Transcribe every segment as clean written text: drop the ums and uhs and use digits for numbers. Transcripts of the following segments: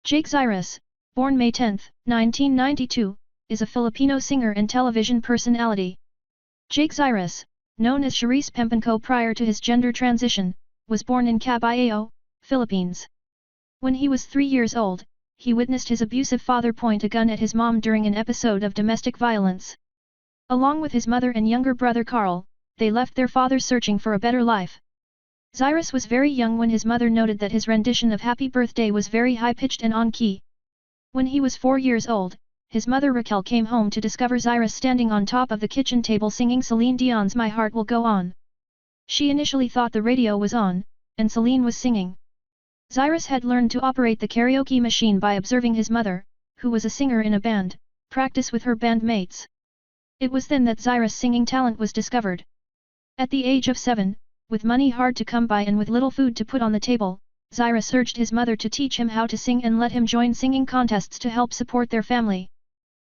Jake Zyrus, born May 10, 1992, is a Filipino singer and television personality. Jake Zyrus, known as Charice Pempengco prior to his gender transition, was born in Cabuyao, Philippines. When he was 3 years old, he witnessed his abusive father point a gun at his mom during an episode of domestic violence. Along with his mother and younger brother Carl, they left their father searching for a better life. Zyrus was very young when his mother noted that his rendition of Happy Birthday was very high-pitched and on-key. When he was 4 years old, his mother Raquel came home to discover Zyrus standing on top of the kitchen table singing Celine Dion's My Heart Will Go On. She initially thought the radio was on, and Celine was singing. Zyrus had learned to operate the karaoke machine by observing his mother, who was a singer in a band, practice with her bandmates. It was then that Zyrus' singing talent was discovered. At the age of 7, with money hard to come by and with little food to put on the table, Zyrus urged his mother to teach him how to sing and let him join singing contests to help support their family.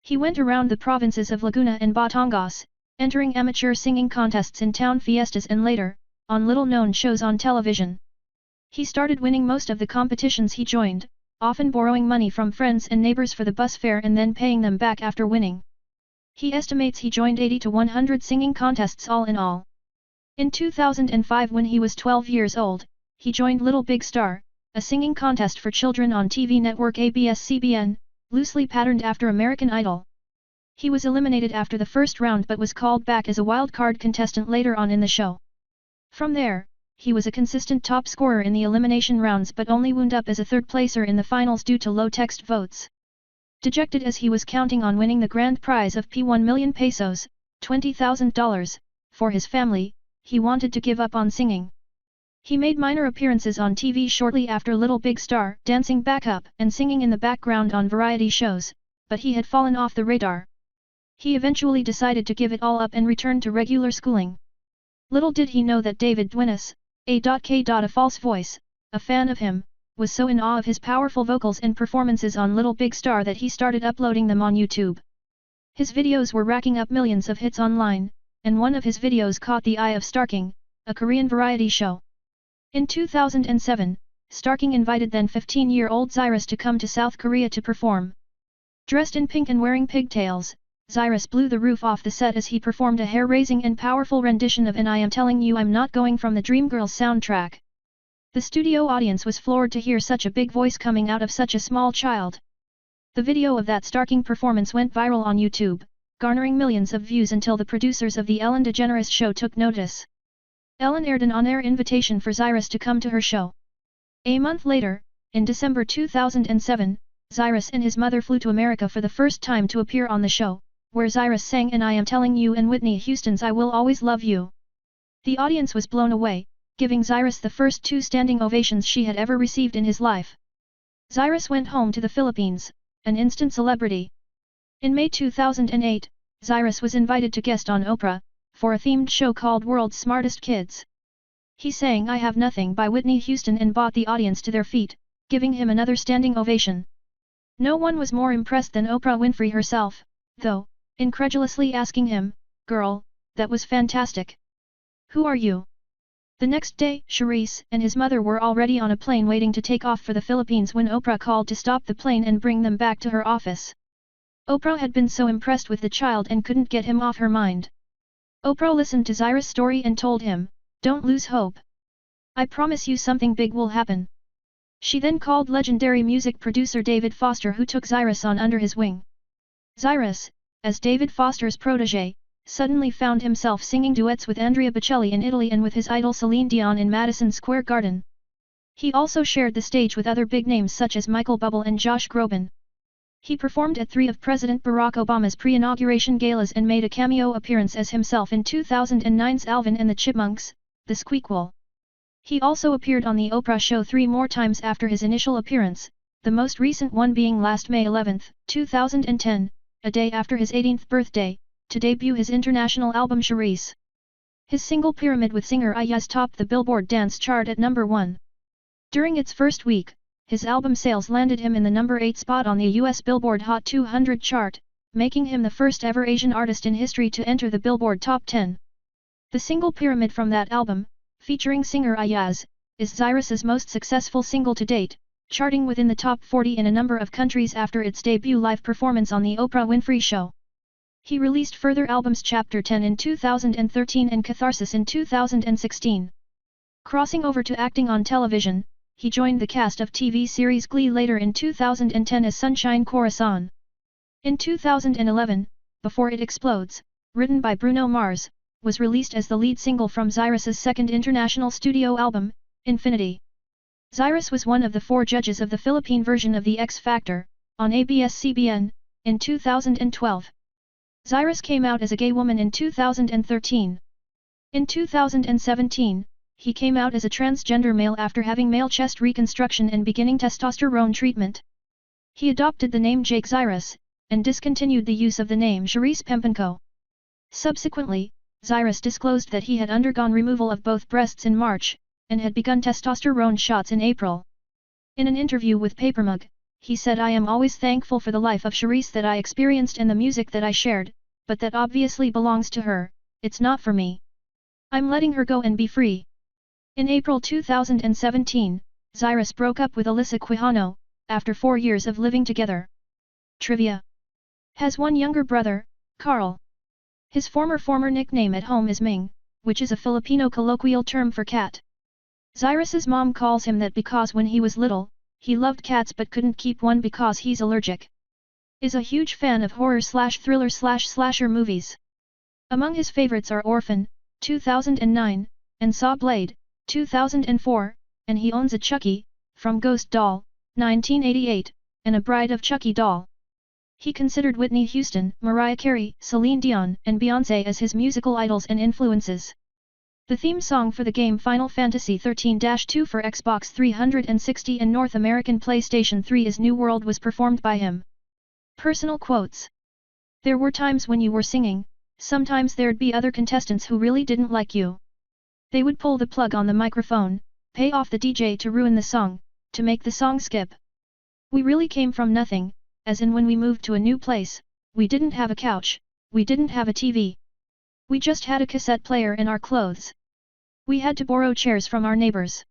He went around the provinces of Laguna and Batangas, entering amateur singing contests in town fiestas and later, on little-known shows on television. He started winning most of the competitions he joined, often borrowing money from friends and neighbors for the bus fare and then paying them back after winning. He estimates he joined 80 to 100 singing contests all in all. In 2005, when he was 12 years old, he joined Little Big Star, a singing contest for children on TV network ABS-CBN, loosely patterned after American Idol. He was eliminated after the first round but was called back as a wild-card contestant later on in the show. From there, he was a consistent top scorer in the elimination rounds but only wound up as a third-placer in the finals due to low text votes. Dejected as he was counting on winning the grand prize of P1 million pesos, $20,000, for his family, he wanted to give up on singing. He made minor appearances on TV shortly after Little Big Star, dancing backup and singing in the background on variety shows, but he had fallen off the radar. He eventually decided to give it all up and return to regular schooling. Little did he know that David Duenas, a false voice, a fan of him, was so in awe of his powerful vocals and performances on Little Big Star that he started uploading them on YouTube. His videos were racking up millions of hits online, and one of his videos caught the eye of Starking, a Korean variety show. In 2007, Starking invited then 15-year-old Zyrus to come to South Korea to perform. Dressed in pink and wearing pigtails, Zyrus blew the roof off the set as he performed a hair-raising and powerful rendition of And I Am Telling You I'm Not Going from the Dreamgirls soundtrack. The studio audience was floored to hear such a big voice coming out of such a small child. The video of that Starking performance went viral on YouTube, garnering millions of views until the producers of the Ellen DeGeneres show took notice. Ellen aired an on-air invitation for Zyrus to come to her show. A month later, in December 2007, Zyrus and his mother flew to America for the first time to appear on the show, where Zyrus sang And I Am Telling You and Whitney Houston's I Will Always Love You. The audience was blown away, giving Zyrus the first 2 standing ovations she had ever received in his life. Zyrus went home to the Philippines, an instant celebrity. In May 2008, Zyrus was invited to guest on Oprah, for a themed show called World's Smartest Kids. He sang I Have Nothing by Whitney Houston and brought the audience to their feet, giving him another standing ovation. No one was more impressed than Oprah Winfrey herself, though, incredulously asking him, "Girl, that was fantastic. Who are you?" The next day, Charice and his mother were already on a plane waiting to take off for the Philippines when Oprah called to stop the plane and bring them back to her office. Oprah had been so impressed with the child and couldn't get him off her mind. Oprah listened to Zyrus' story and told him, "Don't lose hope. I promise you something big will happen." She then called legendary music producer David Foster, who took Zyrus on under his wing. Zyrus, as David Foster's protégé, suddenly found himself singing duets with Andrea Bocelli in Italy and with his idol Celine Dion in Madison Square Garden. He also shared the stage with other big names such as Michael Bublé and Josh Groban. He performed at 3 of President Barack Obama's pre-inauguration galas and made a cameo appearance as himself in 2009's Alvin and the Chipmunks, The Squeakquel. He also appeared on the Oprah show 3 more times after his initial appearance, the most recent one being last May 11, 2010, a day after his 18th birthday, to debut his international album Charice. His single Pyramid with singer Ayaz topped the Billboard Dance chart at number 1. During its first week, his album sales landed him in the number 8 spot on the US Billboard Hot 200 chart, making him the first ever Asian artist in history to enter the Billboard Top 10. The single Pyramid from that album, featuring singer Ayaz, is Zyrus's most successful single to date, charting within the top 40 in a number of countries after its debut live performance on the Oprah Winfrey Show. He released further albums Chapter 10 in 2013 and Catharsis in 2016. Crossing over to acting on television, he joined the cast of TV series Glee later in 2010 as Sunshine Corazon. In 2011, Before It Explodes, written by Bruno Mars, was released as the lead single from Zyrus's second international studio album, Infinity. Zyrus was one of the 4 judges of the Philippine version of The X Factor, on ABS-CBN, in 2012. Zyrus came out as a gay woman in 2013. In 2017, he came out as a transgender male after having male chest reconstruction and beginning testosterone treatment. He adopted the name Jake Zyrus, and discontinued the use of the name Charice Pempengco. Subsequently, Zyrus disclosed that he had undergone removal of both breasts in March, and had begun testosterone shots in April. In an interview with Papermug, he said, "I am always thankful for the life of Charice that I experienced and the music that I shared, but that obviously belongs to her, it's not for me. I'm letting her go and be free." In April 2017, Zyrus broke up with Alyssa Quijano, after 4 years of living together. Trivia. Has one younger brother, Carl. His former nickname at home is Ming, which is a Filipino colloquial term for cat. Zyrus's mom calls him that because when he was little, he loved cats but couldn't keep one because he's allergic. Is a huge fan of horror/thriller/slasher movies. Among his favorites are Orphan, 2009, and Saw Blade, 2004, and he owns a Chucky, from Ghost doll, 1988, and a Bride of Chucky doll. He considered Whitney Houston, Mariah Carey, Celine Dion, and Beyoncé as his musical idols and influences. The theme song for the game Final Fantasy XIII-2 for Xbox 360 and North American PlayStation 3 is New World was performed by him. Personal quotes. There were times when you were singing, sometimes there'd be other contestants who really didn't like you. They would pull the plug on the microphone, pay off the DJ to ruin the song, to make the song skip. We really came from nothing, as in when we moved to a new place, we didn't have a couch, we didn't have a TV. We just had a cassette player and our clothes. We had to borrow chairs from our neighbors.